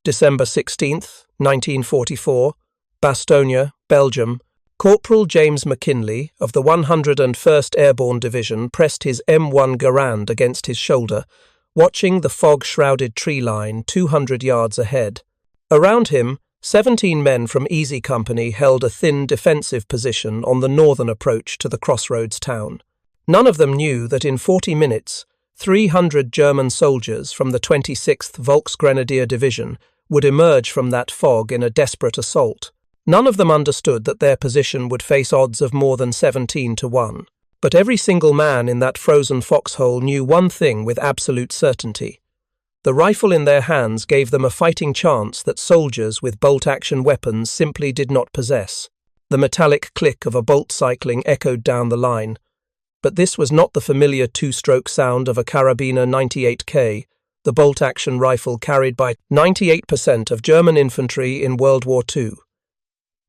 December 16th, 1944, Bastogne, Belgium. Corporal James McKinley of the 101st Airborne Division pressed his M1 Garand against his shoulder, watching the fog-shrouded tree line 200 yards ahead. Around him, 17 men from Easy Company held a thin defensive position on the northern approach to the crossroads town. None of them knew that in 40 minutes, 300 German soldiers from the 26th Volksgrenadier Division would emerge from that fog in a desperate assault. None of them understood that their position would face odds of more than 17-1. But every single man in that frozen foxhole knew one thing with absolute certainty. The rifle in their hands gave them a fighting chance that soldiers with bolt-action weapons simply did not possess. The metallic click of a bolt cycling echoed down the line. But this was not the familiar two-stroke sound of a Carabiner 98K, the bolt-action rifle carried by 98% of German infantry in World War II.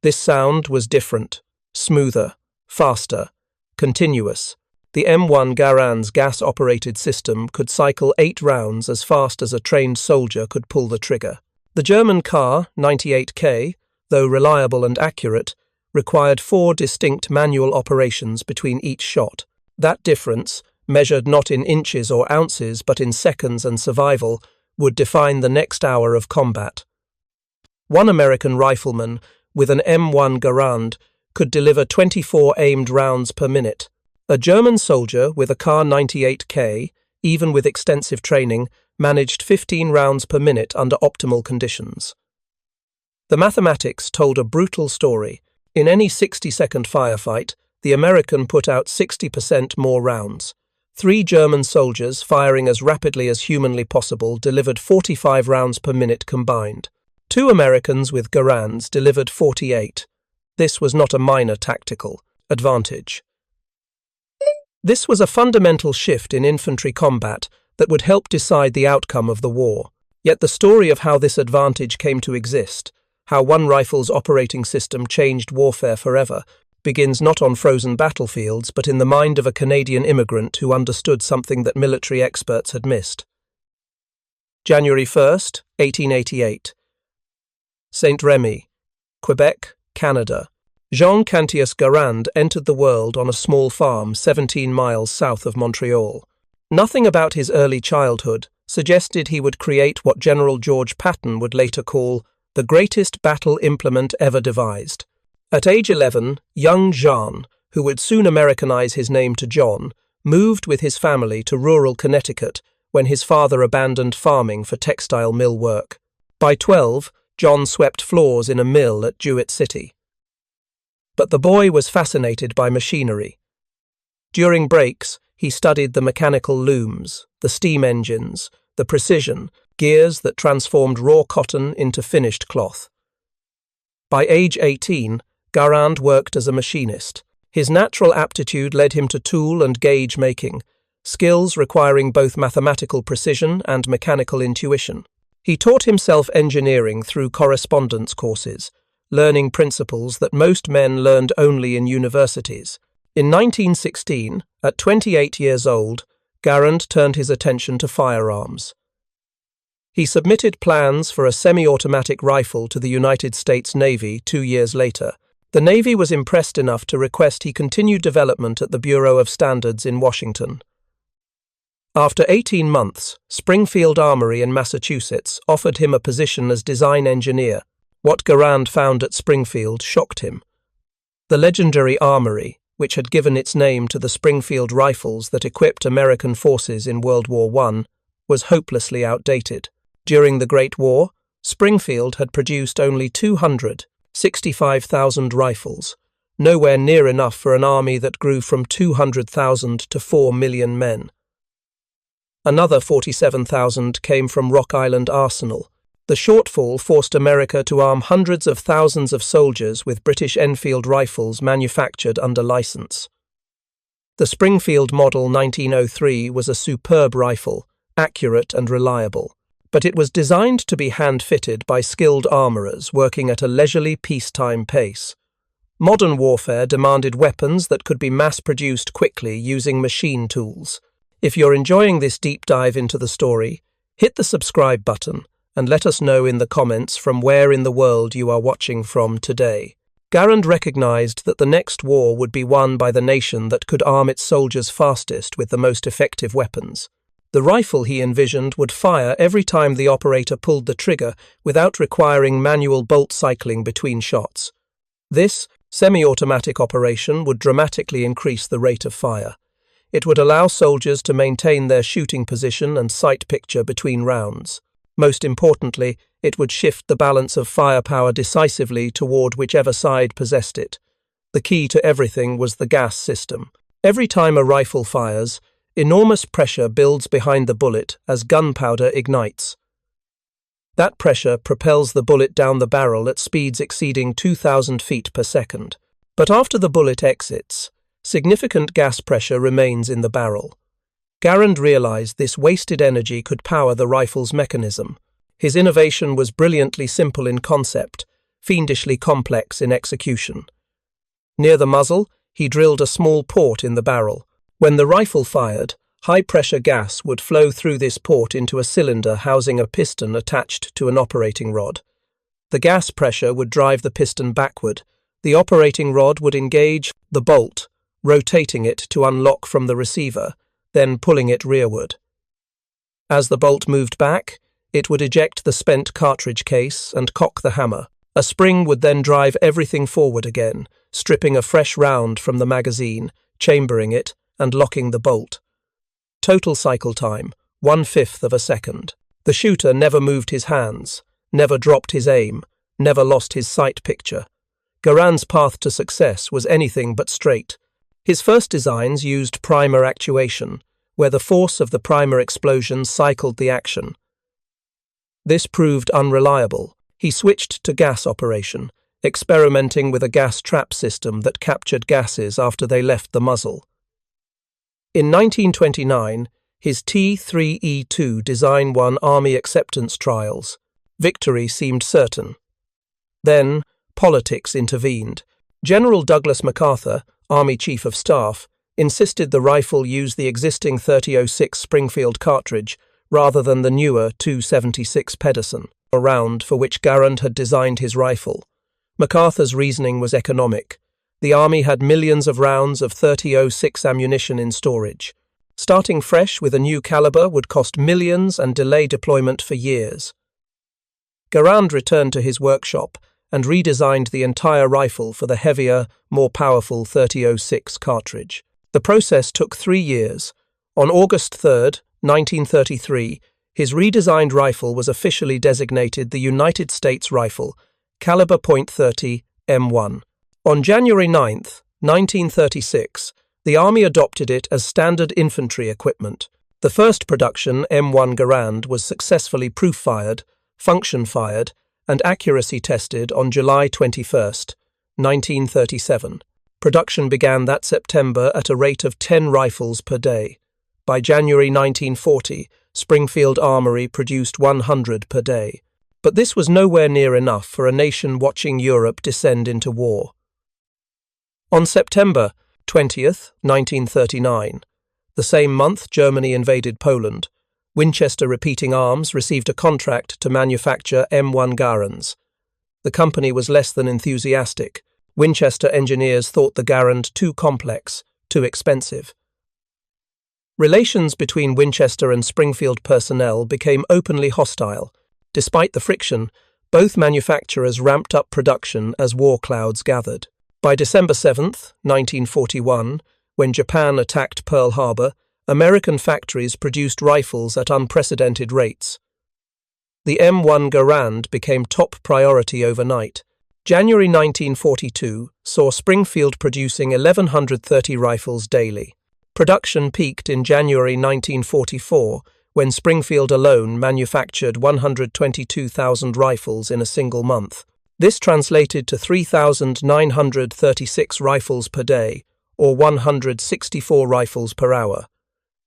This sound was different, smoother, faster, continuous. The M1 Garand's gas-operated system could cycle 8 rounds as fast as a trained soldier could pull the trigger. The German Kar 98K, though reliable and accurate, required 4 distinct manual operations between each shot. That difference, measured not in inches or ounces but in seconds and survival, would define the next hour of combat. One American rifleman, with an M1 Garand, could deliver 24 aimed rounds per minute. A German soldier with a Kar 98K, even with extensive training, managed 15 rounds per minute under optimal conditions. The mathematics told a brutal story. In any 60-second firefight, the American put out 60% more rounds. 3 German soldiers, firing as rapidly as humanly possible, delivered 45 rounds per minute combined. 2 Americans with Garands delivered 48. This was not a minor tactical advantage. This was a fundamental shift in infantry combat that would help decide the outcome of the war. Yet the story of how this advantage came to exist, how one rifle's operating system changed warfare forever, begins not on frozen battlefields but in the mind of a Canadian immigrant who understood something that military experts had missed. January 1st, 1888. Saint-Rémy, Quebec, Canada. Jean Cantius Garand entered the world on a small farm 17 miles south of Montreal. Nothing about his early childhood suggested he would create what General George Patton would later call the greatest battle implement ever devised. At age 11, young Jean, who would soon Americanize his name to John, moved with his family to rural Connecticut when his father abandoned farming for textile mill work. By 12, John swept floors in a mill at Jewett City. But the boy was fascinated by machinery. During breaks, he studied the mechanical looms, the steam engines, the precision, gears that transformed raw cotton into finished cloth. By age 18, Garand worked as a machinist. His natural aptitude led him to tool and gauge making, skills requiring both mathematical precision and mechanical intuition. He taught himself engineering through correspondence courses, learning principles that most men learned only in universities. In 1916, at 28 years old, Garand turned his attention to firearms. He submitted plans for a semi-automatic rifle to the United States Navy 2 years later. The Navy was impressed enough to request he continue development at the Bureau of Standards in Washington. After 18 months, Springfield Armory in Massachusetts offered him a position as design engineer. What Garand found at Springfield shocked him. The legendary armory, which had given its name to the Springfield rifles that equipped American forces in World War I, was hopelessly outdated. During the Great War, Springfield had produced only 265,000 rifles, nowhere near enough for an army that grew from 200,000 to 4 million men. Another 47,000 came from Rock Island Arsenal. The shortfall forced America to arm hundreds of thousands of soldiers with British Enfield rifles manufactured under license. The Springfield Model 1903 was a superb rifle, accurate and reliable, but it was designed to be hand-fitted by skilled armourers working at a leisurely peacetime pace. Modern warfare demanded weapons that could be mass-produced quickly using machine tools. If you're enjoying this deep dive into the story, hit the subscribe button and let us know in the comments from where in the world you are watching from today. Garand recognized that the next war would be won by the nation that could arm its soldiers fastest with the most effective weapons. The rifle he envisioned would fire every time the operator pulled the trigger without requiring manual bolt cycling between shots. This semi-automatic operation would dramatically increase the rate of fire. It would allow soldiers to maintain their shooting position and sight picture between rounds. Most importantly, it would shift the balance of firepower decisively toward whichever side possessed it. The key to everything was the gas system. Every time a rifle fires, enormous pressure builds behind the bullet as gunpowder ignites. That pressure propels the bullet down the barrel at speeds exceeding 2,000 feet per second. But after the bullet exits, significant gas pressure remains in the barrel. Garand realized this wasted energy could power the rifle's mechanism. His innovation was brilliantly simple in concept, fiendishly complex in execution. Near the muzzle, he drilled a small port in the barrel. When the rifle fired, high-pressure gas would flow through this port into a cylinder housing a piston attached to an operating rod. The gas pressure would drive the piston backward. The operating rod would engage the bolt, rotating it to unlock from the receiver, then pulling it rearward. As the bolt moved back, it would eject the spent cartridge case and cock the hammer. A spring would then drive everything forward again, stripping a fresh round from the magazine, chambering it, and locking the bolt. Total cycle time, 1/5 of a second. The shooter never moved his hands, never dropped his aim, never lost his sight picture. Garand's path to success was anything but straight. His first designs used primer actuation, where the force of the primer explosion cycled the action. This proved unreliable. He switched to gas operation, experimenting with a gas trap system that captured gases after they left the muzzle. In 1929, his T-3E2 design won Army acceptance trials. Victory seemed certain. Then, politics intervened. General Douglas MacArthur, Army Chief of Staff, insisted the rifle use the existing .30-06 Springfield cartridge rather than the newer .276 Pedersen, a round for which Garand had designed his rifle. MacArthur's reasoning was economic. The Army had millions of rounds of .30-06 ammunition in storage. Starting fresh with a new caliber would cost millions and delay deployment for years. Garand returned to his workshop and redesigned the entire rifle for the heavier, more powerful .30-06 cartridge. The process took 3 years. On August 3, 1933, his redesigned rifle was officially designated the United States Rifle, caliber .30 M1. On January 9, 1936, the Army adopted it as standard infantry equipment. The first production M1 Garand was successfully proof-fired, function-fired, and accuracy tested on July 21, 1937. Production began that September at a rate of 10 rifles per day. By January 1940, Springfield Armory produced 100 per day. But this was nowhere near enough for a nation watching Europe descend into war. On September 20, 1939, the same month Germany invaded Poland, Winchester Repeating Arms received a contract to manufacture M1 Garands. The company was less than enthusiastic. Winchester engineers thought the Garand too complex, too expensive. Relations between Winchester and Springfield personnel became openly hostile. Despite the friction, both manufacturers ramped up production as war clouds gathered. By December 7, 1941, when Japan attacked Pearl Harbor, American factories produced rifles at unprecedented rates. The M1 Garand became top priority overnight. January 1942 saw Springfield producing 1,130 rifles daily. Production peaked in January 1944, when Springfield alone manufactured 122,000 rifles in a single month. This translated to 3,936 rifles per day, or 164 rifles per hour.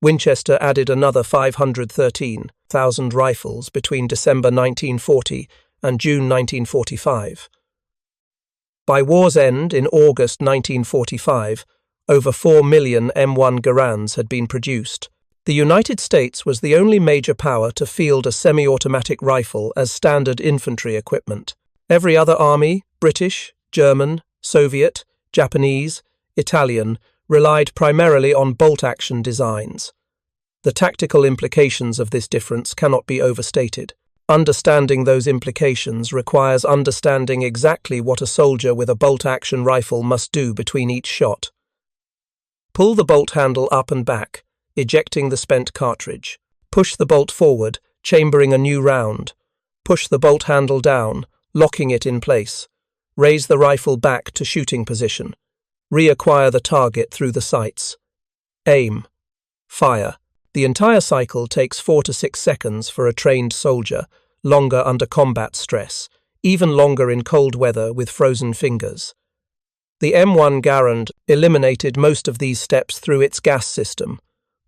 Winchester added another 513,000 rifles between December 1940 and June 1945. By war's end, in August 1945, over 4 million M1 Garands had been produced. The United States was the only major power to field a semi-automatic rifle as standard infantry equipment. Every other army, British, German, Soviet, Japanese, Italian, relied primarily on bolt-action designs. The tactical implications of this difference cannot be overstated. Understanding those implications requires understanding exactly what a soldier with a bolt-action rifle must do between each shot. Pull the bolt handle up and back, ejecting the spent cartridge. Push the bolt forward, chambering a new round. Push the bolt handle down, locking it in place. Raise the rifle back to shooting position. Reacquire the target through the sights. Aim. Fire. The entire cycle takes 4 to 6 seconds for a trained soldier, longer under combat stress, even longer in cold weather with frozen fingers. The M1 Garand eliminated most of these steps through its gas system.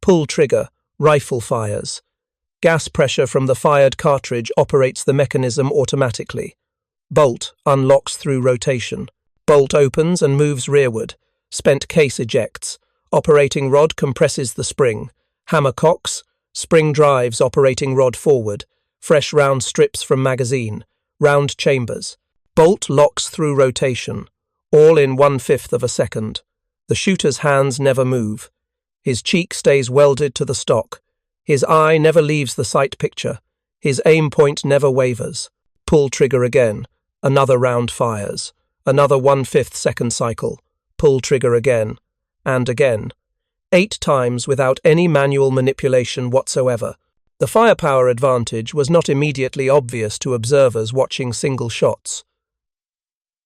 Pull trigger, rifle fires. Gas pressure from the fired cartridge operates the mechanism automatically. Bolt unlocks through rotation. Bolt opens and moves rearward. Spent case ejects. Operating rod compresses the spring. Hammer cocks. Spring drives operating rod forward. Fresh round strips from magazine. Round chambers. Bolt locks through rotation. All in 1/5 of a second. The shooter's hands never move. His cheek stays welded to the stock. His eye never leaves the sight picture. His aim point never wavers. Pull trigger again. Another round fires. Another 1/5 second cycle. Pull trigger again. And again. 8 times without any manual manipulation whatsoever. The firepower advantage was not immediately obvious to observers watching single shots.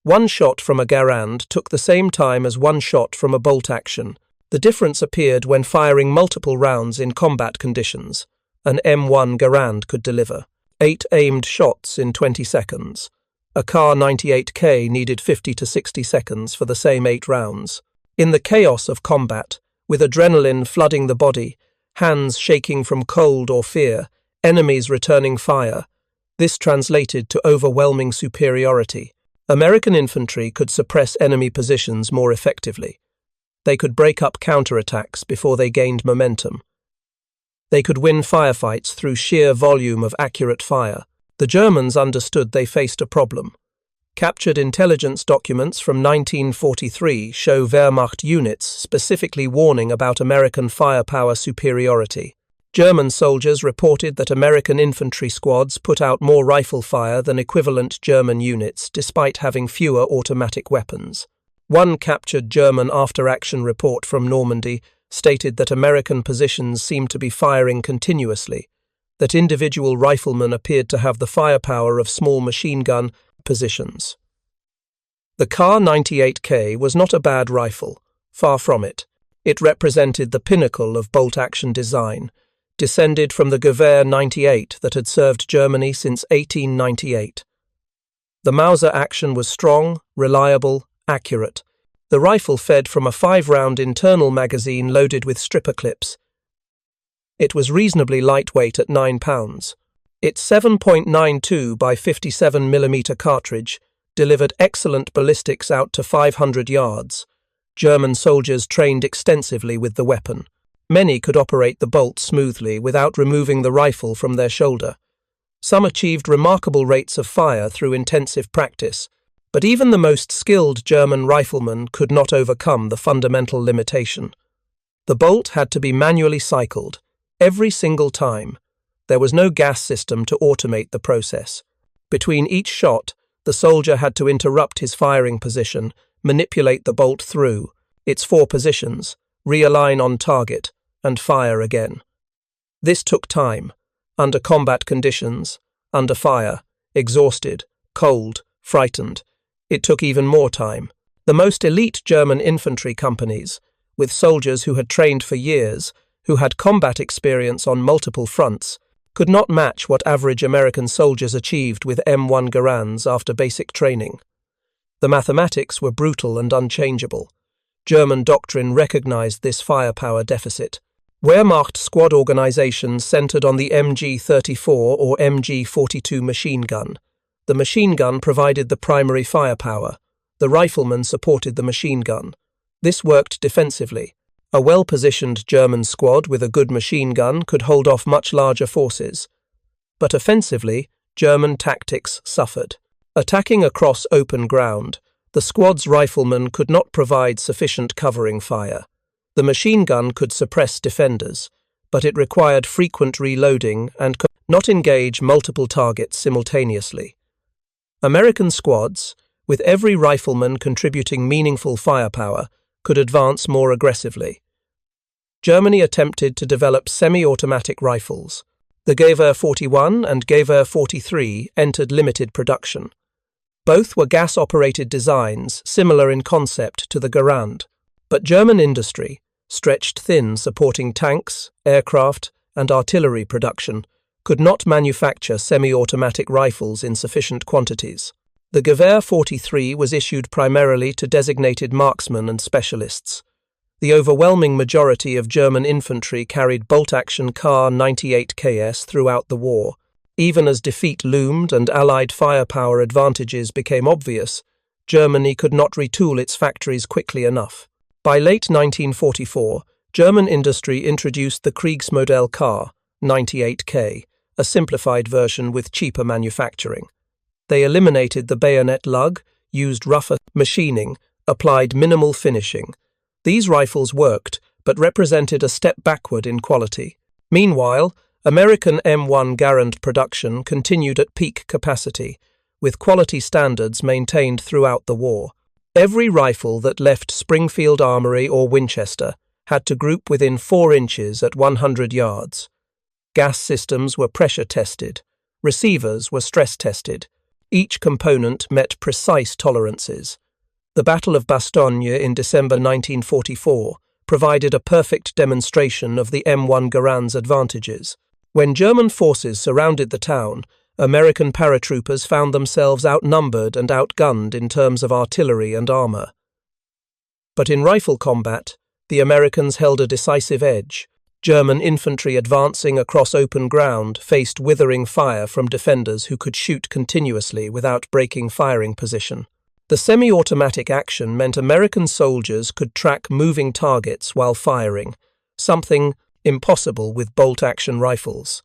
One shot from a Garand took the same time as one shot from a bolt action. The difference appeared when firing multiple rounds in combat conditions. An M1 Garand could deliver 8 aimed shots in 20 seconds. A Kar 98K needed 50 to 60 seconds for the same 8 rounds. In the chaos of combat, with adrenaline flooding the body, hands shaking from cold or fear, enemies returning fire, this translated to overwhelming superiority. American infantry could suppress enemy positions more effectively. They could break up counterattacks before they gained momentum. They could win firefights through sheer volume of accurate fire. The Germans understood they faced a problem. Captured intelligence documents from 1943 show Wehrmacht units specifically warning about American firepower superiority. German soldiers reported that American infantry squads put out more rifle fire than equivalent German units despite having fewer automatic weapons. One captured German after-action report from Normandy stated that American positions seemed to be firing continuously, that individual riflemen appeared to have the firepower of small machine gun positions. The Kar 98K was not a bad rifle, far from it. It represented the pinnacle of bolt-action design, descended from the Gewehr 98 that had served Germany since 1898. The Mauser action was strong, reliable, accurate. The rifle fed from a 5-round internal magazine loaded with stripper clips. It was reasonably lightweight at 9 pounds. Its 7.92 by 57 mm cartridge delivered excellent ballistics out to 500 yards. German soldiers trained extensively with the weapon. Many could operate the bolt smoothly without removing the rifle from their shoulder. Some achieved remarkable rates of fire through intensive practice, but even the most skilled German riflemen could not overcome the fundamental limitation. The bolt had to be manually cycled, every single time. There was no gas system to automate the process. Between each shot, the soldier had to interrupt his firing position, manipulate the bolt through its 4 positions, realign on target, and fire again. This took time, under combat conditions, under fire, exhausted, cold, frightened. It took even more time. The most elite German infantry companies, with soldiers who had trained for years, who had combat experience on multiple fronts, could not match what average American soldiers achieved with M1 Garands after basic training. The mathematics were brutal and unchangeable. German doctrine recognized this firepower deficit. Wehrmacht squad organizations centered on the MG-34 or MG-42 machine gun. The machine gun provided the primary firepower. The riflemen supported the machine gun. This worked defensively. A well-positioned German squad with a good machine gun could hold off much larger forces. But offensively, German tactics suffered. Attacking across open ground, the squad's riflemen could not provide sufficient covering fire. The machine gun could suppress defenders, but it required frequent reloading and could not engage multiple targets simultaneously. American squads, with every rifleman contributing meaningful firepower, could advance more aggressively. Germany attempted to develop semi-automatic rifles. The Gewehr 41 and Gewehr 43 entered limited production. Both were gas-operated designs, similar in concept to the Garand, but German industry, stretched thin supporting tanks, aircraft, and artillery production, could not manufacture semi-automatic rifles in sufficient quantities. The Gewehr 43 was issued primarily to designated marksmen and specialists. The overwhelming majority of German infantry carried bolt-action Kar 98ks throughout the war. Even as defeat loomed and Allied firepower advantages became obvious, Germany could not retool its factories quickly enough. By late 1944, German industry introduced the Kriegsmodell Kar 98K, a simplified version with cheaper manufacturing. They eliminated the bayonet lug, used rougher machining, applied minimal finishing. These rifles worked, but represented a step backward in quality. Meanwhile, American M1 Garand production continued at peak capacity, with quality standards maintained throughout the war. Every rifle that left Springfield Armory or Winchester had to group within 4 inches at 100 yards. Gas systems were pressure tested. Receivers were stress tested. Each component met precise tolerances. The Battle of Bastogne in December 1944 provided a perfect demonstration of the M1 Garand's advantages. When German forces surrounded the town, American paratroopers found themselves outnumbered and outgunned in terms of artillery and armor. But in rifle combat, the Americans held a decisive edge. German infantry advancing across open ground faced withering fire from defenders who could shoot continuously without breaking firing position. The semi-automatic action meant American soldiers could track moving targets while firing, something impossible with bolt-action rifles.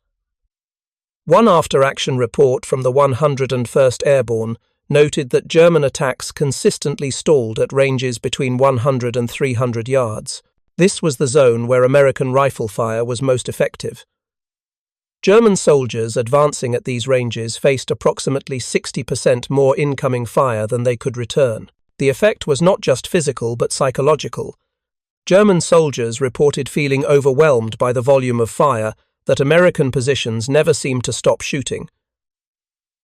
One after-action report from the 101st Airborne noted that German attacks consistently stalled at ranges between 100 and 300 yards. This was the zone where American rifle fire was most effective. German soldiers advancing at these ranges faced approximately 60% more incoming fire than they could return. The effect was not just physical but psychological. German soldiers reported feeling overwhelmed by the volume of fire that American positions never seemed to stop shooting.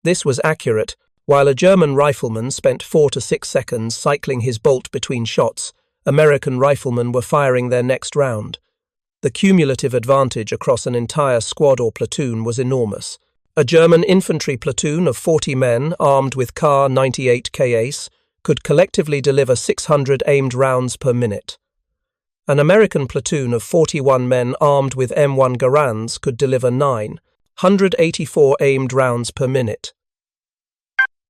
This was accurate. While a German rifleman spent 4 to 6 seconds cycling his bolt between shots, American riflemen were firing their next round. The cumulative advantage across an entire squad or platoon was enormous. A German infantry platoon of 40 men armed with Kar 98ks could collectively deliver 600 aimed rounds per minute. An American platoon of 41 men armed with M1 Garands could deliver 984 aimed rounds per minute.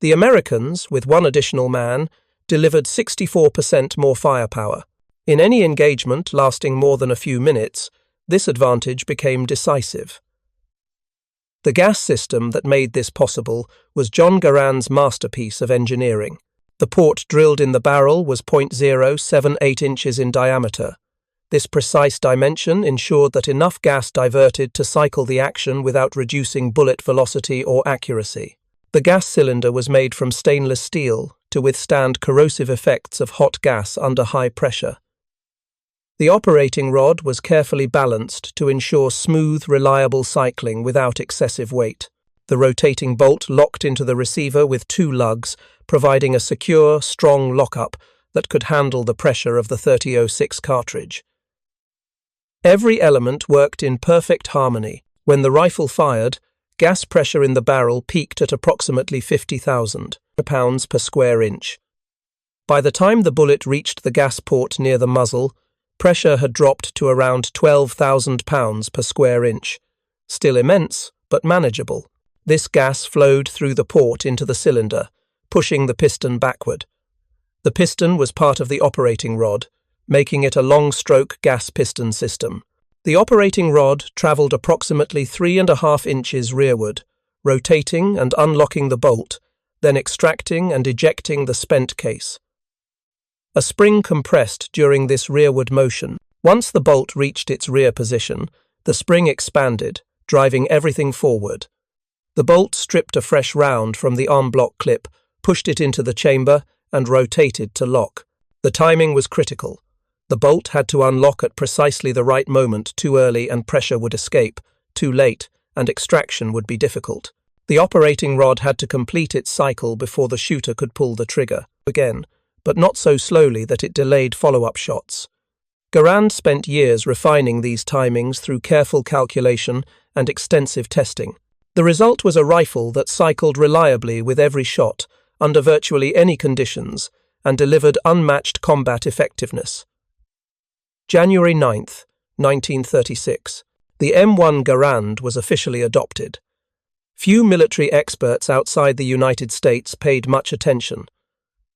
The Americans, with 1 additional man, delivered 64% more firepower. In any engagement lasting more than a few minutes, this advantage became decisive. The gas system that made this possible was John Garand's masterpiece of engineering. The port drilled in the barrel was .078 inches in diameter. This precise dimension ensured that enough gas diverted to cycle the action without reducing bullet velocity or accuracy. The gas cylinder was made from stainless steel to withstand corrosive effects of hot gas under high pressure. The operating rod was carefully balanced to ensure smooth, reliable cycling without excessive weight. The rotating bolt locked into the receiver with 2 lugs, providing a secure, strong lockup that could handle the pressure of the .30-06 cartridge. Every element worked in perfect harmony. When the rifle fired, gas pressure in the barrel peaked at approximately 50,000 pounds per square inch. By the time the bullet reached the gas port near the muzzle, pressure had dropped to around 12,000 pounds per square inch. Still immense, but manageable. This gas flowed through the port into the cylinder, pushing the piston backward. The piston was part of the operating rod, making it a long-stroke gas piston system. The operating rod travelled approximately 3.5 inches rearward, rotating and unlocking the bolt, then extracting and ejecting the spent case. A spring compressed during this rearward motion. Once the bolt reached its rear position, the spring expanded, driving everything forward. The bolt stripped a fresh round from the arm block clip, pushed it into the chamber, and rotated to lock. The timing was critical. The bolt had to unlock at precisely the right moment. Too early and pressure would escape, too late and extraction would be difficult. The operating rod had to complete its cycle before the shooter could pull the trigger again, but not so slowly that it delayed follow-up shots. Garand spent years refining these timings through careful calculation and extensive testing. The result was a rifle that cycled reliably with every shot, under virtually any conditions, and delivered unmatched combat effectiveness. January 9, 1936. The M1 Garand was officially adopted. Few military experts outside the United States paid much attention.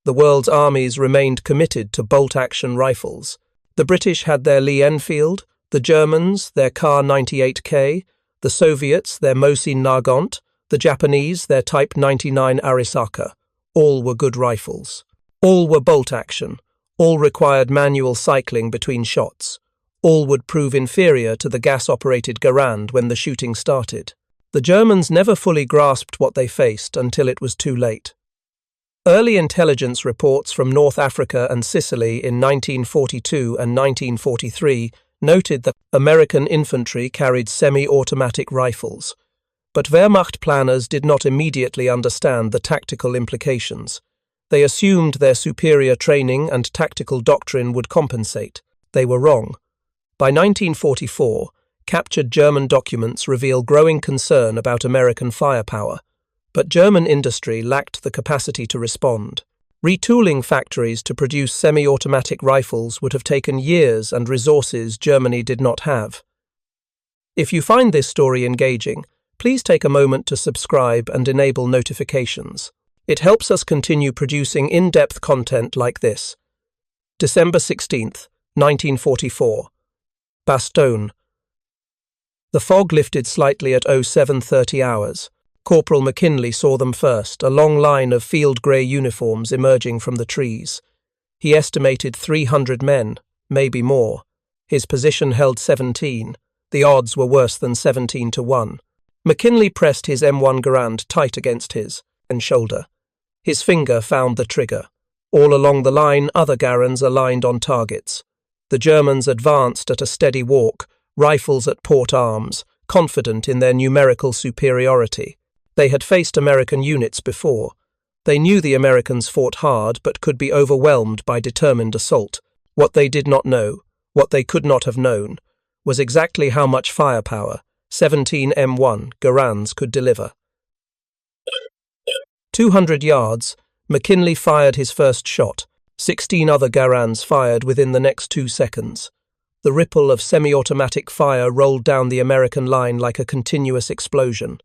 The world's armies remained committed to bolt-action rifles. The British had their Lee Enfield, the Germans their Kar 98K, the Soviets their Mosin Nagant, the Japanese their Type 99 Arisaka. All were good rifles. All were bolt-action. All required manual cycling between shots. All would prove inferior to the gas-operated Garand when the shooting started. The Germans never fully grasped what they faced until it was too late. Early intelligence reports from North Africa and Sicily in 1942 and 1943 noted that American infantry carried semi-automatic rifles, but Wehrmacht planners did not immediately understand the tactical implications. They assumed their superior training and tactical doctrine would compensate. They were wrong. By 1944, captured German documents reveal growing concern about American firepower, but German industry lacked the capacity to respond. Retooling factories to produce semi-automatic rifles would have taken years and resources Germany did not have. If you find this story engaging, please take a moment to subscribe and enable notifications. It helps us continue producing in-depth content like this. December 16th, 1944. Bastogne. The fog lifted slightly at 07:30 hours. Corporal McKinley saw them first, a long line of field grey uniforms emerging from the trees. He estimated 300 men, maybe more. His position held 17. The odds were worse than 17 to 1. McKinley pressed his M1 Garand tight against his shoulder. His finger found the trigger. All along the line, other Garands aligned on targets. The Germans advanced at a steady walk, rifles at port arms, confident in their numerical superiority. They had faced American units before. They knew the Americans fought hard but could be overwhelmed by determined assault. What they did not know, what they could not have known, was exactly how much firepower 17 M1 Garands could deliver. 200 yards, McKinley fired his first shot. 16 other Garands fired within the next 2 seconds. The ripple of semi-automatic fire rolled down the American line like a continuous explosion.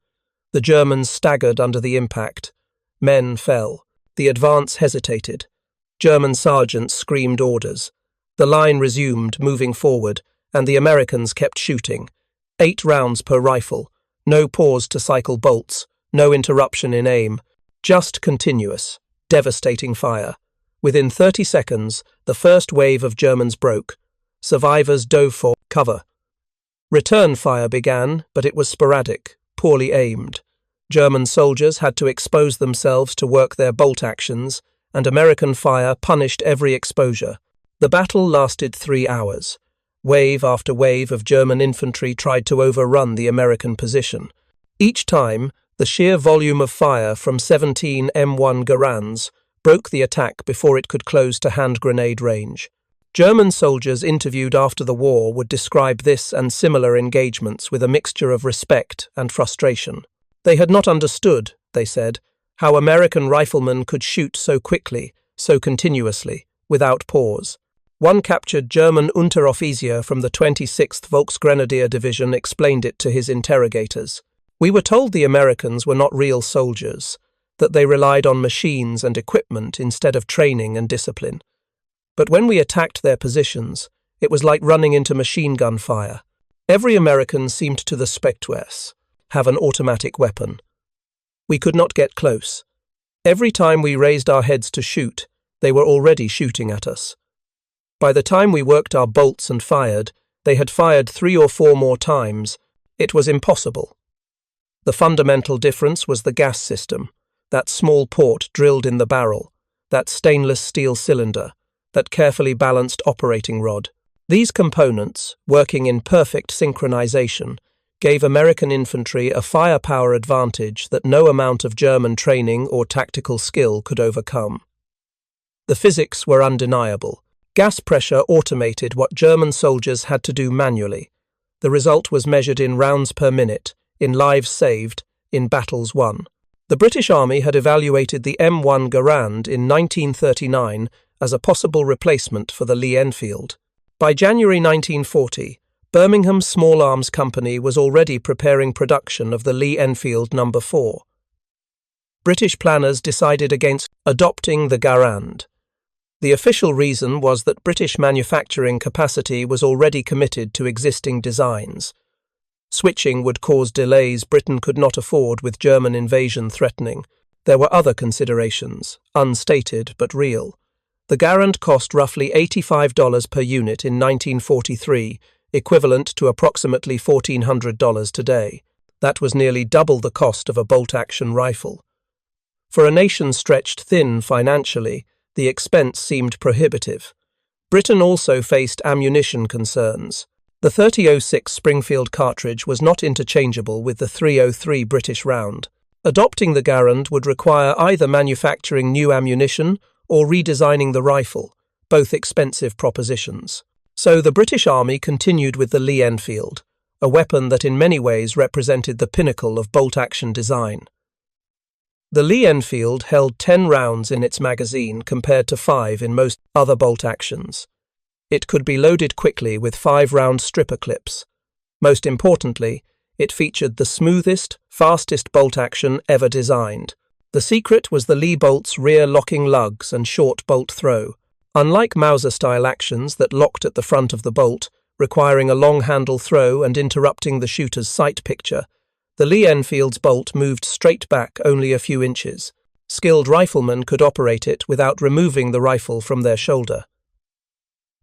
The Germans staggered under the impact. Men fell. The advance hesitated. German sergeants screamed orders. The line resumed, moving forward, and the Americans kept shooting. 8 rounds per rifle. No pause to cycle bolts. No interruption in aim. Just continuous, devastating fire. Within 30 seconds, the first wave of Germans broke. Survivors dove for cover. Return fire began, but it was sporadic, poorly aimed. German soldiers had to expose themselves to work their bolt actions, and American fire punished every exposure. The battle lasted 3 hours. Wave after wave of German infantry tried to overrun the American position. Each time, the sheer volume of fire from 17 M1 Garands broke the attack before it could close to hand grenade range. German soldiers interviewed after the war would describe this and similar engagements with a mixture of respect and frustration. They had not understood, they said, how American riflemen could shoot so quickly, so continuously, without pause. One captured German Unteroffizier from the 26th Volksgrenadier Division explained it to his interrogators. We were told the Americans were not real soldiers, that they relied on machines and equipment instead of training and discipline. But when we attacked their positions, it was like running into machine gun fire. Every American seemed to suspect us have an automatic weapon. We could not get close. Every time we raised our heads to shoot, they were already shooting at us. By the time we worked our bolts and fired, they had fired 3 or 4 more times. It was impossible. The fundamental difference was the gas system, that small port drilled in the barrel, that stainless steel cylinder, that carefully balanced operating rod. These components, working in perfect synchronization, gave American infantry a firepower advantage that no amount of German training or tactical skill could overcome. The physics were undeniable. Gas pressure automated what German soldiers had to do manually. The result was measured in rounds per minute, in lives saved, in battles won. The British Army had evaluated the M1 Garand in 1939 as a possible replacement for the Lee Enfield. By January 1940, Birmingham's Small Arms Company was already preparing production of the Lee Enfield No. 4. British planners decided against adopting the Garand. The official reason was that British manufacturing capacity was already committed to existing designs. Switching would cause delays Britain could not afford with German invasion threatening. There were other considerations, unstated but real. The Garand cost roughly $85 per unit in 1943, equivalent to approximately $1,400 today. That was nearly double the cost of a bolt-action rifle. For a nation stretched thin financially, the expense seemed prohibitive. Britain also faced ammunition concerns. The .30-06 Springfield cartridge was not interchangeable with the .303 British round. Adopting the Garand would require either manufacturing new ammunition or redesigning the rifle, both expensive propositions. So the British Army continued with the Lee Enfield, a weapon that in many ways represented the pinnacle of bolt-action design. The Lee Enfield held 10 rounds in its magazine compared to 5 in most other bolt-actions. It could be loaded quickly with 5-round stripper clips. Most importantly, it featured the smoothest, fastest bolt-action ever designed. The secret was the Lee bolt's rear locking lugs and short bolt throw. Unlike Mauser-style actions that locked at the front of the bolt, requiring a long handle throw and interrupting the shooter's sight picture, the Lee Enfield's bolt moved straight back only a few inches. Skilled riflemen could operate it without removing the rifle from their shoulder.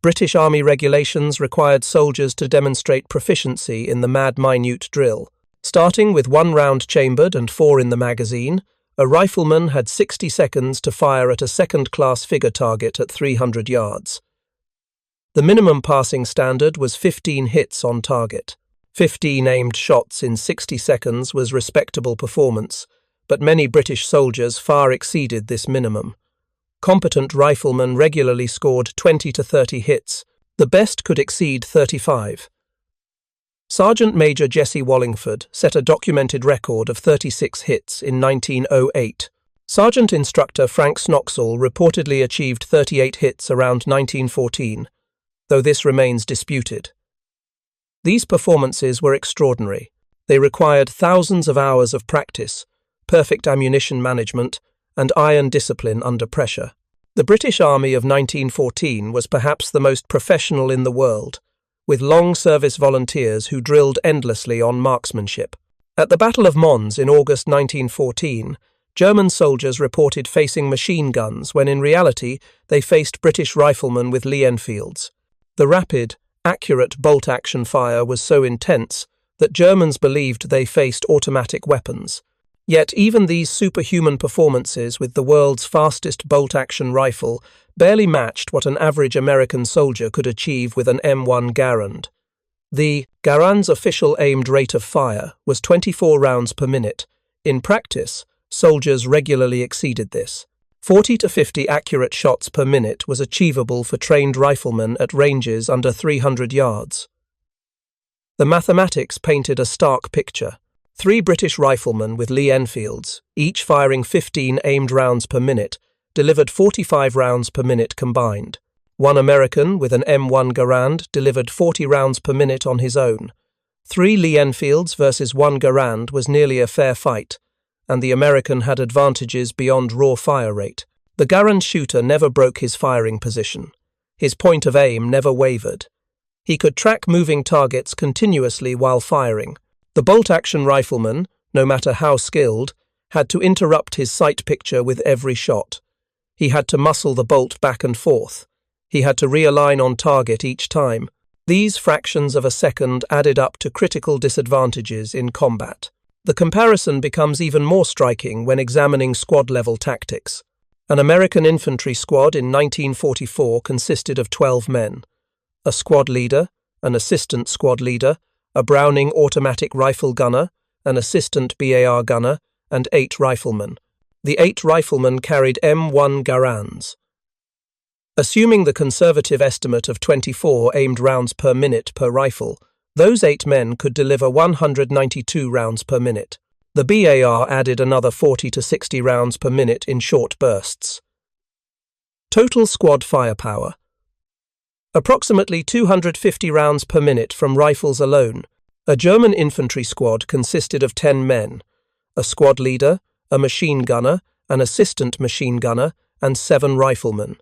British Army regulations required soldiers to demonstrate proficiency in the mad-minute drill. Starting with 1 round chambered and 4 in the magazine, a rifleman had 60 seconds to fire at a second-class figure target at 300 yards. The minimum passing standard was 15 hits on target. 15 aimed shots in 60 seconds was respectable performance, but many British soldiers far exceeded this minimum. Competent riflemen regularly scored 20 to 30 hits. The best could exceed 35. Sergeant Major Jesse Wallingford set a documented record of 36 hits in 1908. Sergeant Instructor Frank Snoxall reportedly achieved 38 hits around 1914, though this remains disputed. These performances were extraordinary. They required thousands of hours of practice, perfect ammunition management, and iron discipline under pressure. The British Army of 1914 was perhaps the most professional in the world, with long service volunteers who drilled endlessly on marksmanship. At the Battle of Mons in August 1914, German soldiers reported facing machine guns when in reality they faced British riflemen with Lee Enfields. The rapid, accurate bolt-action fire was so intense that Germans believed they faced automatic weapons. Yet even these superhuman performances with the world's fastest bolt-action rifle barely matched what an average American soldier could achieve with an M1 Garand. The Garand's official aimed rate of fire was 24 rounds per minute. In practice, soldiers regularly exceeded this. 40 to 50 accurate shots per minute was achievable for trained riflemen at ranges under 300 yards. The mathematics painted a stark picture. 3 British riflemen with Lee Enfields, each firing 15 aimed rounds per minute, delivered 45 rounds per minute combined. 1 American with an M1 Garand delivered 40 rounds per minute on his own. 3 Lee Enfields versus 1 Garand was nearly a fair fight, and the American had advantages beyond raw fire rate. The Garand shooter never broke his firing position. His point of aim never wavered. He could track moving targets continuously while firing. The bolt-action rifleman, no matter how skilled, had to interrupt his sight picture with every shot. He had to muscle the bolt back and forth. He had to realign on target each time. These fractions of a second added up to critical disadvantages in combat. The comparison becomes even more striking when examining squad-level tactics. An American infantry squad in 1944 consisted of 12 men. A squad leader, an assistant squad leader, a Browning automatic rifle gunner, an assistant BAR gunner, and 8 riflemen. The 8 riflemen carried M1 Garands. Assuming the conservative estimate of 24 aimed rounds per minute per rifle, those 8 men could deliver 192 rounds per minute. The BAR added another 40 to 60 rounds per minute in short bursts. Total squad firepower. Approximately 250 rounds per minute from rifles alone. A German infantry squad consisted of 10 men, a squad leader, a machine gunner, an assistant machine gunner, and 7 riflemen.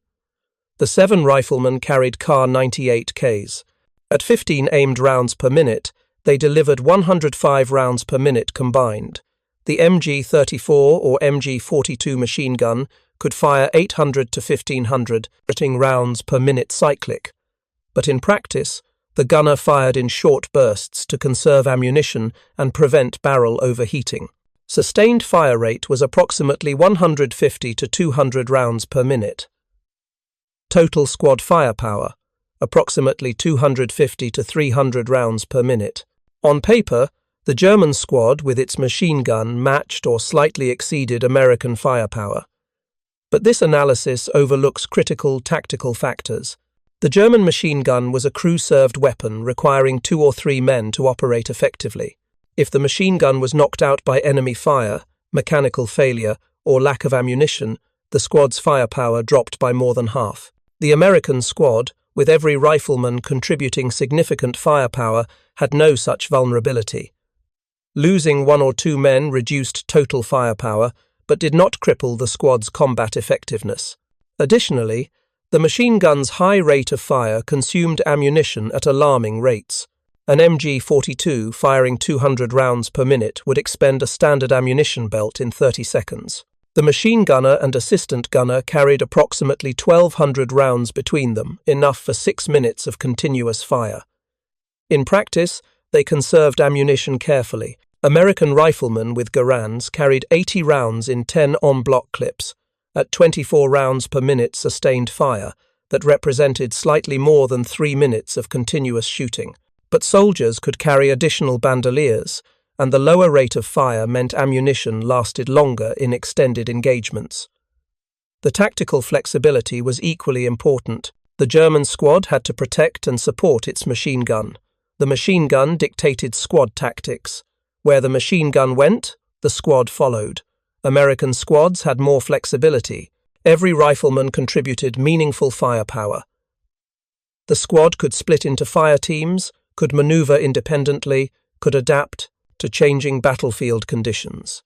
The 7 riflemen carried Kar 98Ks. At 15 aimed rounds per minute, they delivered 105 rounds per minute combined. The MG-34 or MG-42 machine gun could fire 800 to 1500 rounds per minute cyclic. But in practice, the gunner fired in short bursts to conserve ammunition and prevent barrel overheating. Sustained fire rate was approximately 150 to 200 rounds per minute. Total squad firepower, approximately 250 to 300 rounds per minute. On paper, the German squad with its machine gun matched or slightly exceeded American firepower. But this analysis overlooks critical tactical factors. The German machine gun was a crew-served weapon requiring 2 or 3 men to operate effectively. If the machine gun was knocked out by enemy fire, mechanical failure, or lack of ammunition, the squad's firepower dropped by more than half. The American squad, with every rifleman contributing significant firepower, had no such vulnerability. Losing 1 or 2 men reduced total firepower, but did not cripple the squad's combat effectiveness. Additionally, the machine gun's high rate of fire consumed ammunition at alarming rates. An MG-42 firing 200 rounds per minute would expend a standard ammunition belt in 30 seconds. The machine gunner and assistant gunner carried approximately 1,200 rounds between them, enough for 6 minutes of continuous fire. In practice, they conserved ammunition carefully. American riflemen with Garands carried 80 rounds in 10 en-bloc clips, at 24 rounds per minute sustained fire, that represented slightly more than 3 minutes of continuous shooting. But soldiers could carry additional bandoliers, and the lower rate of fire meant ammunition lasted longer in extended engagements. The tactical flexibility was equally important. The German squad had to protect and support its machine gun. The machine gun dictated squad tactics. Where the machine gun went, the squad followed. American squads had more flexibility. Every rifleman contributed meaningful firepower. The squad could split into fire teams, could maneuver independently, could adapt to changing battlefield conditions.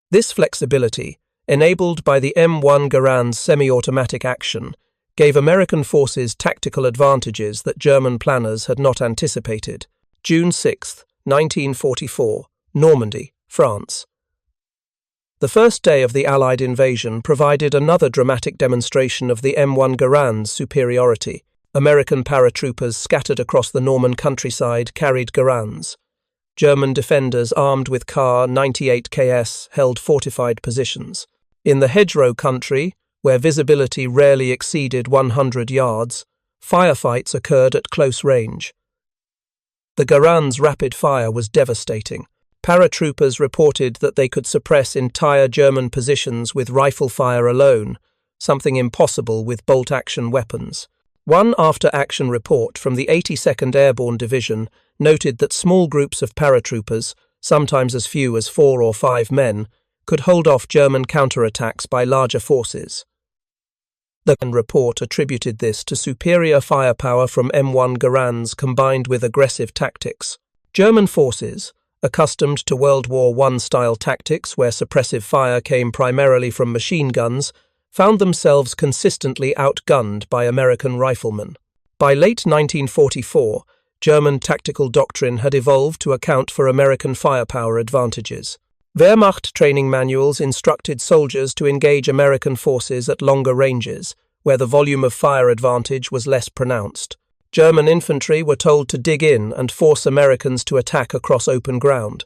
This flexibility, enabled by the M1 Garand semi-automatic action, gave American forces tactical advantages that German planners had not anticipated. June 6, 1944, Normandy, France. The first day of the Allied invasion provided another dramatic demonstration of the M1 Garand's superiority. American paratroopers scattered across the Norman countryside carried Garands. German defenders armed with Kar 98Ks held fortified positions. In the hedgerow country, where visibility rarely exceeded 100 yards, firefights occurred at close range. The Garands' rapid fire was devastating. Paratroopers reported that they could suppress entire German positions with rifle fire alone, something impossible with bolt-action weapons. One after-action report from the 82nd Airborne Division noted that small groups of paratroopers, sometimes as few as 4 or 5 men, could hold off German counterattacks by larger forces. The report attributed this to superior firepower from M1 Garands combined with aggressive tactics. German forces, accustomed to World War I-style tactics where suppressive fire came primarily from machine guns, found themselves consistently outgunned by American riflemen. By late 1944, German tactical doctrine had evolved to account for American firepower advantages. Wehrmacht training manuals instructed soldiers to engage American forces at longer ranges, where the volume of fire advantage was less pronounced. German infantry were told to dig in and force Americans to attack across open ground.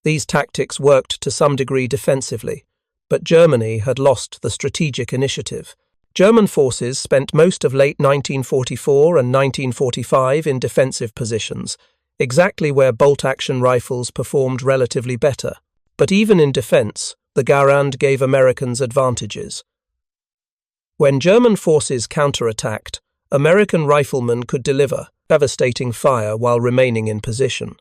These tactics worked to some degree defensively, but Germany had lost the strategic initiative. German forces spent most of late 1944 and 1945 in defensive positions, exactly where bolt-action rifles performed relatively better. But even in defense, the Garand gave Americans advantages. When German forces counterattacked, American riflemen could deliver devastating fire while remaining in position.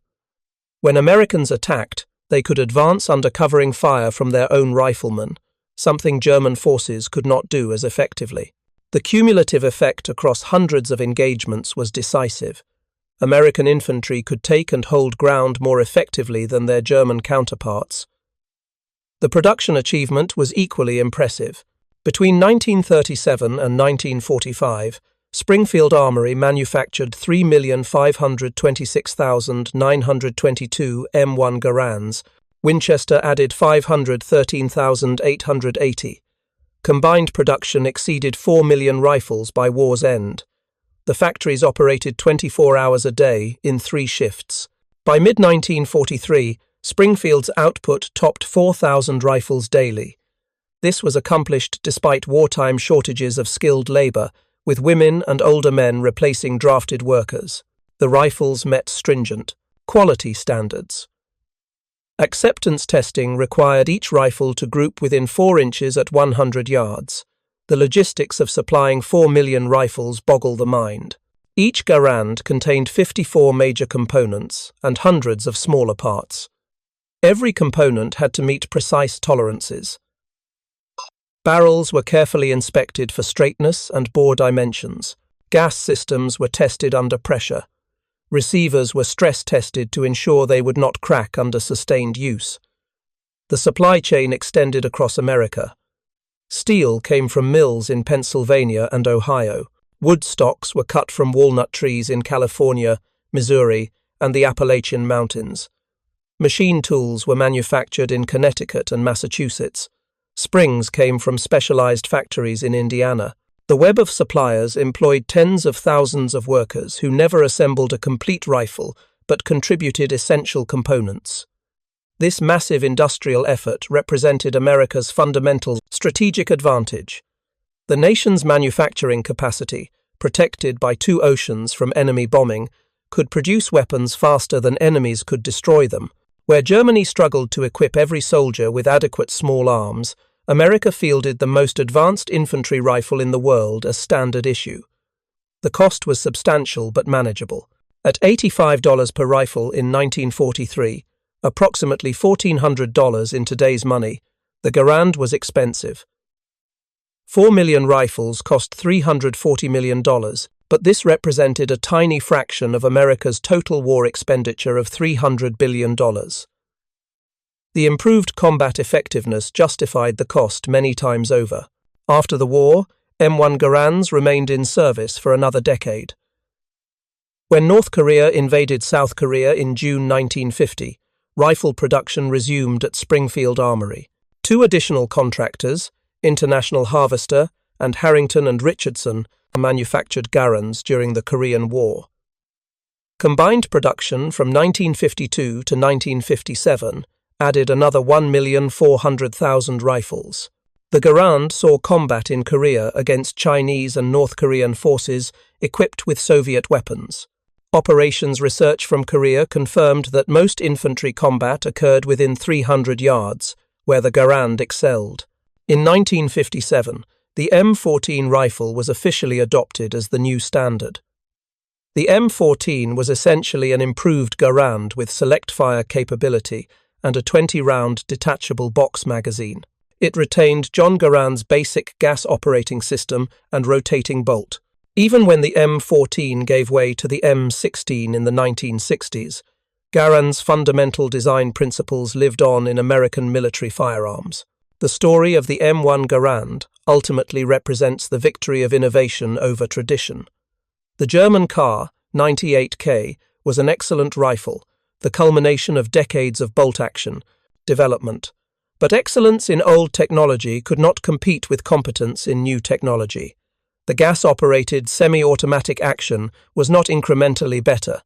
When Americans attacked, they could advance under covering fire from their own riflemen, something German forces could not do as effectively. The cumulative effect across hundreds of engagements was decisive. American infantry could take and hold ground more effectively than their German counterparts. The production achievement was equally impressive. Between 1937 and 1945, Springfield Armory manufactured 3,526,922 M1 Garands. Winchester added 513,880. Combined production exceeded 4 million rifles by war's end. The factories operated 24 hours a day in 3 shifts. By mid-1943, Springfield's output topped 4,000 rifles daily. This was accomplished despite wartime shortages of skilled labor, with women and older men replacing drafted workers. The rifles met stringent quality standards. Acceptance testing required each rifle to group within 4 inches at 100 yards. The logistics of supplying 4 million rifles boggle the mind. Each Garand contained 54 major components and hundreds of smaller parts. Every component had to meet precise tolerances. Barrels were carefully inspected for straightness and bore dimensions. Gas systems were tested under pressure. Receivers were stress-tested to ensure they would not crack under sustained use. The supply chain extended across America. Steel came from mills in Pennsylvania and Ohio. Wood stocks were cut from walnut trees in California, Missouri, and the Appalachian Mountains. Machine tools were manufactured in Connecticut and Massachusetts. Springs came from specialized factories in Indiana. The web of suppliers employed tens of thousands of workers who never assembled a complete rifle but contributed essential components. This massive industrial effort represented America's fundamental strategic advantage. The nation's manufacturing capacity, protected by 2 oceans from enemy bombing, could produce weapons faster than enemies could destroy them. Where Germany struggled to equip every soldier with adequate small arms, America fielded the most advanced infantry rifle in the world as standard issue. The cost was substantial but manageable. At $85 per rifle in 1943, approximately $1,400 in today's money, the Garand was expensive. 4 million rifles cost $340 million, but this represented a tiny fraction of America's total war expenditure of $300 billion. The improved combat effectiveness justified the cost many times over. After the war, M1 Garands remained in service for another decade. When North Korea invaded South Korea in June 1950, rifle production resumed at Springfield Armory. 2 additional contractors, International Harvester and Harrington and Richardson, manufactured Garands during the Korean War. Combined production from 1952 to 1957 added another 1,400,000 rifles. The Garand saw combat in Korea against Chinese and North Korean forces equipped with Soviet weapons. Operations research from Korea confirmed that most infantry combat occurred within 300 yards, where the Garand excelled. In 1957, the M14 rifle was officially adopted as the new standard. The M14 was essentially an improved Garand with select-fire capability and a 20-round detachable box magazine. It retained John Garand's basic gas operating system and rotating bolt. Even when the M14 gave way to the M16 in the 1960s, Garand's fundamental design principles lived on in American military firearms. The story of the M1 Garand, ultimately represents the victory of innovation over tradition. The German Kar 98K was an excellent rifle, the culmination of decades of bolt-action development. But excellence in old technology could not compete with competence in new technology. The gas-operated, semi-automatic action was not incrementally better.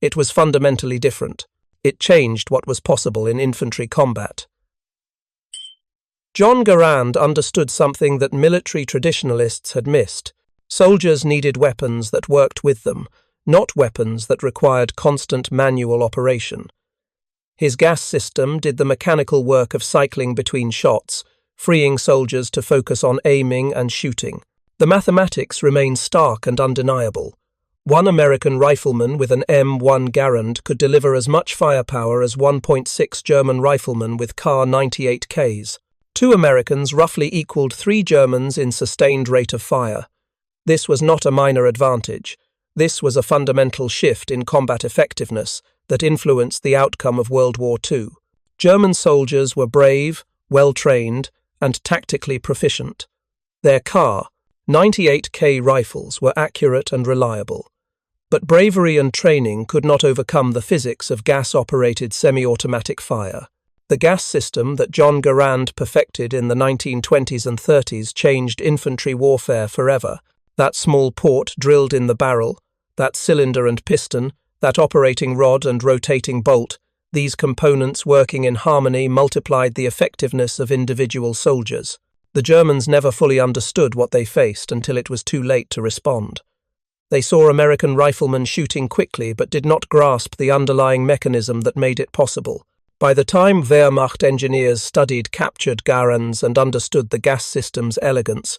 It was fundamentally different. It changed what was possible in infantry combat. John Garand understood something that military traditionalists had missed. Soldiers needed weapons that worked with them, not weapons that required constant manual operation. His gas system did the mechanical work of cycling between shots, freeing soldiers to focus on aiming and shooting. The mathematics remain stark and undeniable. One American rifleman with an M1 Garand could deliver as much firepower as 1.6 German riflemen with Kar 98Ks. 2 Americans roughly equaled 3 Germans in sustained rate of fire. This was not a minor advantage. This was a fundamental shift in combat effectiveness that influenced the outcome of World War II. German soldiers were brave, well-trained, and tactically proficient. Their Kar 98K rifles were accurate and reliable. But bravery and training could not overcome the physics of gas-operated semi-automatic fire. The gas system that John Garand perfected in the 1920s and 30s changed infantry warfare forever. That small port drilled in the barrel, that cylinder and piston, that operating rod and rotating bolt, these components working in harmony multiplied the effectiveness of individual soldiers. The Germans never fully understood what they faced until it was too late to respond. They saw American riflemen shooting quickly but did not grasp the underlying mechanism that made it possible. By the time Wehrmacht engineers studied captured Garands and understood the gas system's elegance,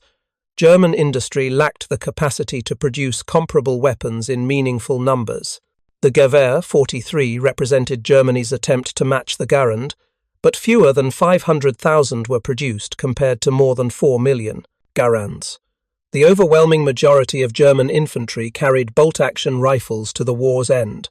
German industry lacked the capacity to produce comparable weapons in meaningful numbers. The Gewehr 43 represented Germany's attempt to match the Garand, but fewer than 500,000 were produced compared to more than 4 million Garands. The overwhelming majority of German infantry carried bolt-action rifles to the war's end.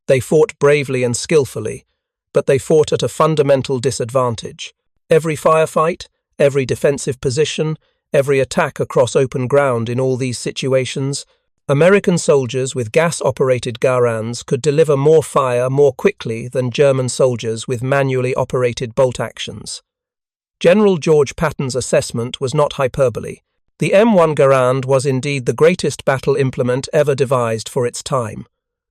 They fought bravely and skillfully, but they fought at a fundamental disadvantage. Every firefight, every defensive position, every attack across open ground in all these situations, American soldiers with gas-operated Garands could deliver more fire more quickly than German soldiers with manually operated bolt actions. General George Patton's assessment was not hyperbole. The M1 Garand was indeed the greatest battle implement ever devised for its time.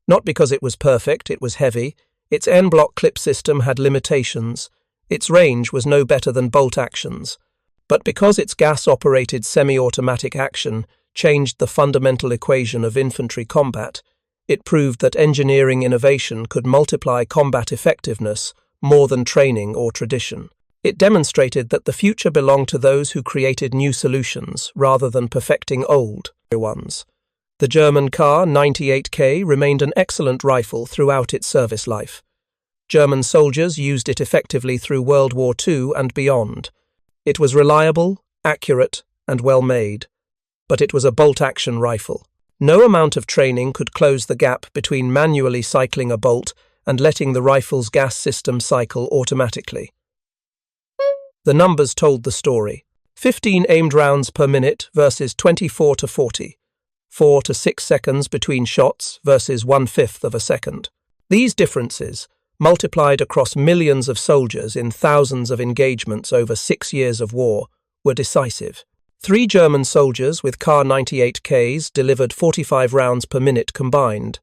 Not because it was perfect, it was heavy. Its en-bloc clip system had limitations. Its range was no better than bolt actions. But because its gas-operated semi-automatic action changed the fundamental equation of infantry combat, it proved that engineering innovation could multiply combat effectiveness more than training or tradition. It demonstrated that the future belonged to those who created new solutions rather than perfecting old ones. The German Kar 98K remained an excellent rifle throughout its service life. German soldiers used it effectively through World War II and beyond. It was reliable, accurate, and well-made, but it was a bolt-action rifle. No amount of training could close the gap between manually cycling a bolt and letting the rifle's gas system cycle automatically. The numbers told the story. 15 aimed rounds per minute versus 24 to 40. 4 to 6 seconds between shots versus 1/5 of a second. These differences, multiplied across millions of soldiers in thousands of engagements over 6 years of war, were decisive. 3 German soldiers with Kar 98Ks delivered 45 rounds per minute combined.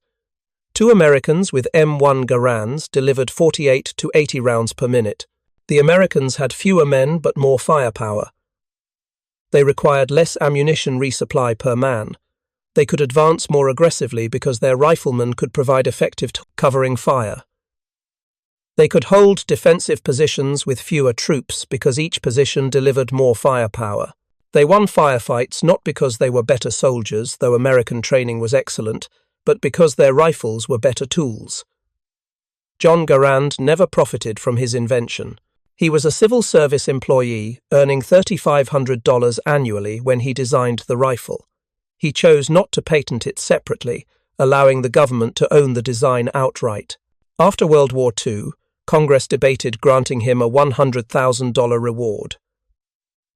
2 Americans with M1 Garands delivered 48 to 80 rounds per minute. The Americans had fewer men but more firepower. They required less ammunition resupply per man. They could advance more aggressively because their riflemen could provide effective covering fire. They could hold defensive positions with fewer troops because each position delivered more firepower. They won firefights not because they were better soldiers, though American training was excellent, but because their rifles were better tools. John Garand never profited from his invention. He was a civil service employee, earning $3,500 annually when he designed the rifle. He chose not to patent it separately, allowing the government to own the design outright. After World War II, Congress debated granting him a $100,000 reward.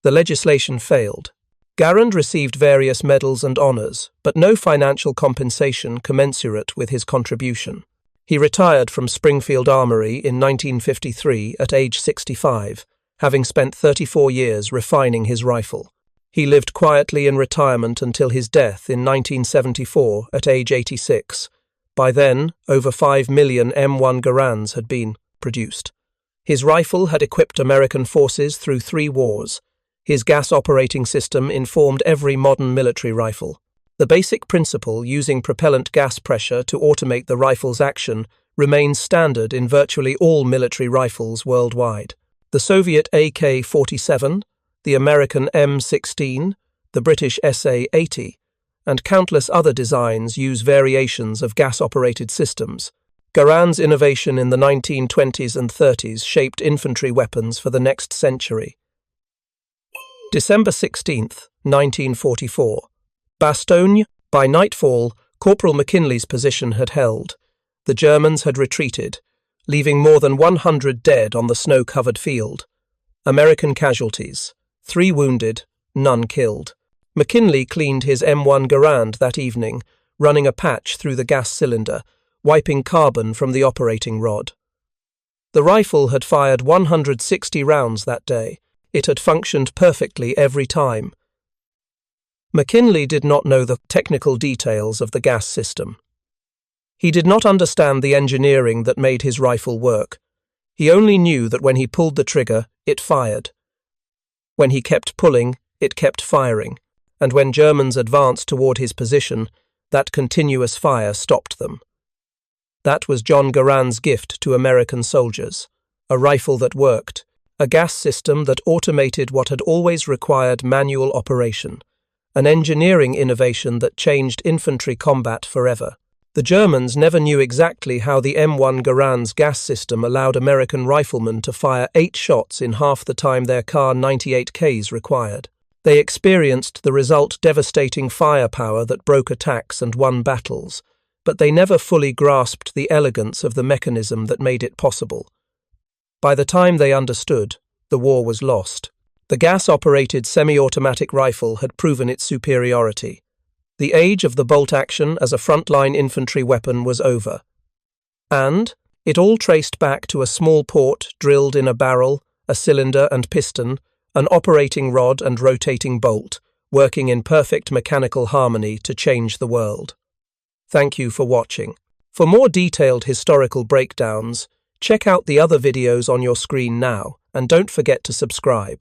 The legislation failed. Garand received various medals and honours, but no financial compensation commensurate with his contribution. He retired from Springfield Armory in 1953 at age 65, having spent 34 years refining his rifle. He lived quietly in retirement until his death in 1974 at age 86. By then, over 5 million M1 Garands had been produced. His rifle had equipped American forces through 3 wars. His gas operating system informed every modern military rifle. The basic principle using propellant gas pressure to automate the rifle's action remains standard in virtually all military rifles worldwide. The Soviet AK-47, the American M16, the British SA-80, and countless other designs use variations of gas-operated systems. Garand's innovation in the 1920s and 30s shaped infantry weapons for the next century. December 16, 1944. Bastogne. By nightfall, Corporal McKinley's position had held. The Germans had retreated, leaving more than 100 dead on the snow-covered field. American casualties: 3 wounded, none killed. McKinley cleaned his M1 Garand that evening, running a patch through the gas cylinder, wiping carbon from the operating rod. The rifle had fired 160 rounds that day. It had functioned perfectly every time. McKinley did not know the technical details of the gas system. He did not understand the engineering that made his rifle work. He only knew that when he pulled the trigger, it fired. When he kept pulling, it kept firing, and when Germans advanced toward his position, that continuous fire stopped them. That was John Garand's gift to American soldiers: a rifle that worked, a gas system that automated what had always required manual operation, an engineering innovation that changed infantry combat forever. The Germans never knew exactly how the M1 Garand's gas system allowed American riflemen to fire 8 shots in half the time their Kar 98Ks required. They experienced the result devastating firepower that broke attacks and won battles, but they never fully grasped the elegance of the mechanism that made it possible. By the time they understood, the war was lost. The gas-operated semi-automatic rifle had proven its superiority. The age of the bolt-action as a frontline infantry weapon was over. And it all traced back to a small port drilled in a barrel, a cylinder and piston, an operating rod and rotating bolt, working in perfect mechanical harmony to change the world. Thank you for watching. For more detailed historical breakdowns, check out the other videos on your screen now, and don't forget to subscribe.